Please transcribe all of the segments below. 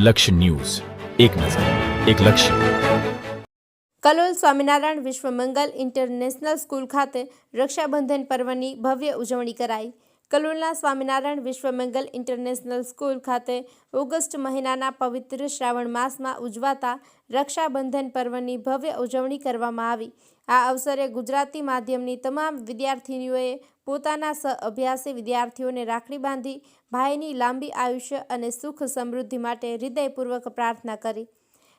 લક્ષ્ય ન્યૂઝ, એક નજર, એક લક્ષ્ય. કલોલ સ્વામિનારાયણ વિશ્વ મંગલ ઇન્ટરનેશનલ સ્કૂલ ખાતે રક્ષાબંધન પર્વની ભવ્ય ઉજવણી કરાઈ. કલોલના સ્વામિનારાયણ વિશ્વ મંગલ ઇન્ટરનેશનલ સ્કૂલ ખાતે ઓગસ્ટ મહિનાના પવિત્ર શ્રાવણ માસમાં ઉજવાતા રક્ષાબંધન પર્વની ભવ્ય ઉજવણી કરવામાં આવી. આ અવસરે ગુજરાતી માધ્યમની તમામ વિદ્યાર્થીનીઓએ પોતાના સહઅભ્યાસી વિદ્યાર્થીઓને રાખડી બાંધી ભાઈની લાંબી આયુષ્ય અને સુખ સમૃદ્ધિ માટે હૃદયપૂર્વક પ્રાર્થના કરી.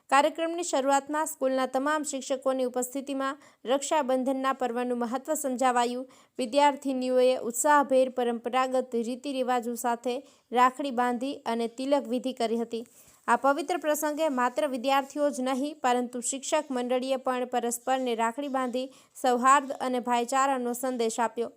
કાર્યક્રમની શરૂઆતમાં સ્કૂલના તમામ શિક્ષકોની ઉપસ્થિતિમાં રક્ષાબંધનના પર્વનું મહત્વ સમજાવાયું. વિદ્યાર્થીનીઓએ ઉત્સાહભેર પરંપરાગત રીતિ રિવાજો સાથે રાખડી બાંધી અને તિલક વિધિ કરી હતી. આ પવિત્ર પ્રસંગે માત્ર વિદ્યાર્થીઓ જ નહીં પરંતુ શિક્ષક મંડળીએ પણ પરસ્પરને રાખડી બાંધી સૌહાર્દ અને ભાઈચારાનો સંદેશ આપ્યો.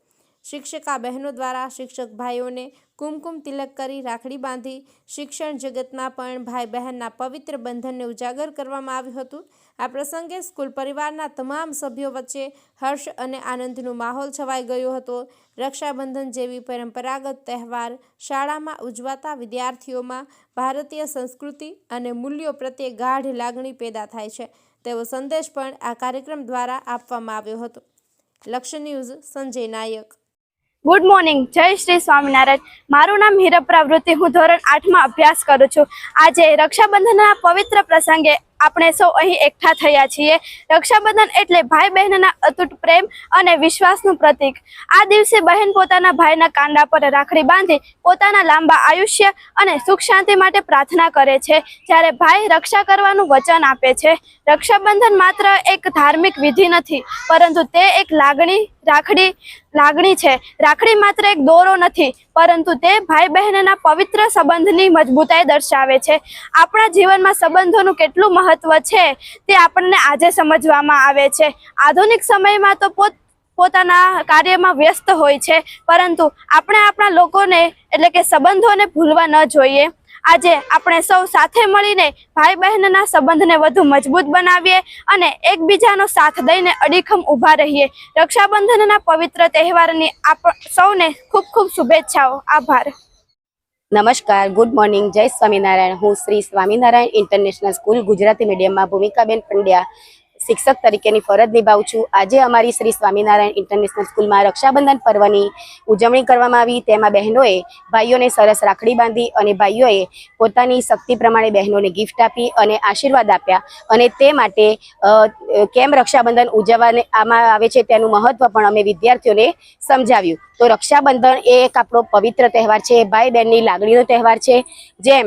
શિક્ષકા બહેનો દ્વારા શિક્ષક ભાઈઓને કુમકુમ તિલક કરી રાખડી બાંધી શિક્ષણ જગતમાં પણ ભાઈ બહેનના પવિત્ર બંધનને ઉજાગર કરવામાં આવ્યું હતું. આ પ્રસંગે સ્કૂલ પરિવારના તમામ સભ્યો વચ્ચે હર્ષ અને આનંદનો માહોલ છવાઈ ગયો હતો. રક્ષાબંધન જેવી પરંપરાગત તહેવાર શાળામાં ઉજવાતા વિદ્યાર્થીઓમાં ભારતીય સંસ્કૃતિ અને મૂલ્યો પ્રત્યે ગાઢ લાગણી પેદા થાય છે તેવો સંદેશ પણ આ કાર્યક્રમ દ્વારા આપવામાં આવ્યો હતો. લક્ષ્ય ન્યૂઝ, સંજય નાયક. ગુડ મોર્નિંગ, જય શ્રી સ્વામિનારાયણ. મારું નામ હીરપ્રા વૃત્તિ, હું ધોરણ 8માં અભ્યાસ કરું છું. આજે રક્ષાબંધનના પવિત્ર પ્રસંગે આપણે સૌ અહીં એકઠા થયા છીએ. રક્ષાબંધન એટલે ભાઈ બહેનના અતૂટ પ્રેમ અને વિશ્વાસનું પ્રતીક. આ દિવસે બહેન પોતાના ભાઈના કાંડા પર રાખડી બાંધી પોતાના લાંબા આયુષ્ય અને સુખ શાંતિ માટે પ્રાર્થના કરે છે, જ્યારે ભાઈ રક્ષા કરવાનું વચન આપે છે. રક્ષાબંધન માત્ર એક ધાર્મિક વિધિ નથી, પરંતુ તે એક લાગણી છે. રાખડી માત્ર એક દોરો નથી, પરંતુ તે ભાઈ બહેનના પવિત્ર સંબંધની મજબૂતાઈ દર્શાવે છે. આપણા જીવનમાં સંબંધોનું કેટલું મહત્વ છે તે આપણને આજે સમજવામાં આવે છે. આધુનિક સમયમાં તો પોતાના કાર્યમાં વ્યસ્ત હોય છે, પરંતુ આપણે આપણા લોકોને એટલે કે સંબંધોને ભૂલવા ન જોઈએ. આજે આપણે સૌ સાથે મળીને ભાઈ બહેનના સંબંધને વધુ મજબૂત બનાવીએ અને એકબીજાનો સાથ દઈને અડીખમ ઊભા રહીએ. રક્ષાબંધનના પવિત્ર તહેવારની સૌને ખૂબ ખૂબ શુભેચ્છાઓ. આભાર. નમસ્કાર, ગુડ મોર્નિંગ, જય સ્વામિનારાયણ. હું શ્રી સ્વામિનારાયણ ઇન્ટરનેશનલ સ્કૂલ ગુજરાતી મીડિયમમાં ભૂમિકાબેન પંડ્યા શિક્ષક તરીકેની ફરજ નિભાવું છું. આજે અમારી શ્રી સ્વામિનારાયણ ઇન્ટરનેશનલ સ્કૂલમાં રક્ષાબંધન પર્વની ઉજવણી કરવામાં આવી. તેમાં બહેનોએ ભાઈઓને સરસ રાખડી બાંધી અને ભાઈઓએ પોતાની શક્તિ પ્રમાણે બહેનોને ગિફ્ટ આપી અને આશીર્વાદ આપ્યા. અને તે માટે કેમ રક્ષાબંધન ઉજવવામાં આવે છે તેનું મહત્વ પણ અમે વિદ્યાર્થીઓને સમજાવ્યું. તો રક્ષાબંધન એ એક આપણો પવિત્ર તહેવાર છે, ભાઈ બહેનની લાગણીનો તહેવાર છે. જેમ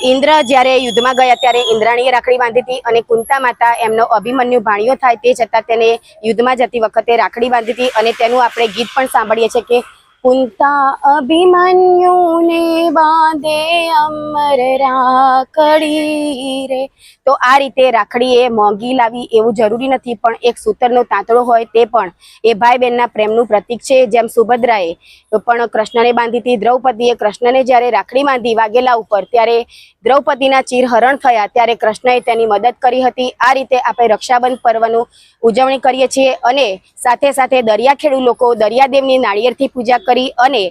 ઇન્દ્ર જ્યારે યુદ્ધમાં ગયા ત્યારે ઇન્દ્રાણીએ રાખડી બાંધી હતી અને કુંતા માતા એમનો અભિમન્યુ ભાણિયો થાય તે છતાં તેને યુદ્ધમાં જતી વખતે રાખડી બાંધી હતી. અને તેનું આપણે ગીત પણ સાંભળીએ છીએ કે કુંતા અભિમન્યુને બાંધે અમર રાખડી રે. તો આ રીતે રાખડી એ મોંઘી લાવી એવું જરૂરી નથી, પણ એક સૂતરનો તાંતણો હોય તે પણ એ ભાઈ બહેનના પ્રેમનું પ્રતીક છે. જેમ સુભદ્રાએ પણ કૃષ્ણને બાંધી હતી, દ્રૌપદીએ કૃષ્ણને જ્યારે રાખડી બાંધી વાઘેલા ઉપર ત્યારે દ્રૌપદીના ચીરહરણ થયા ત્યારે કૃષ્ણએ તેની મદદ કરી હતી. આ રીતે આપણે રક્ષાબંધન પર્વનું ઉજવણી કરીએ છીએ. અને સાથે સાથે દરિયાખેડુ લોકો દરિયાદેવની નાળિયેરથી પૂજા કરી અને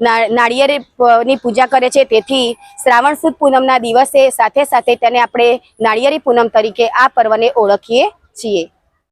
નાળિયેરની પૂજા કરે છે. તેથી શ્રાવણ સુદ પૂનમના દિવસે સાથે સાથે તેને આપણે નાળિયેરી પૂનમ તરીકે આ પર્વને ઓળખીએ છીએ.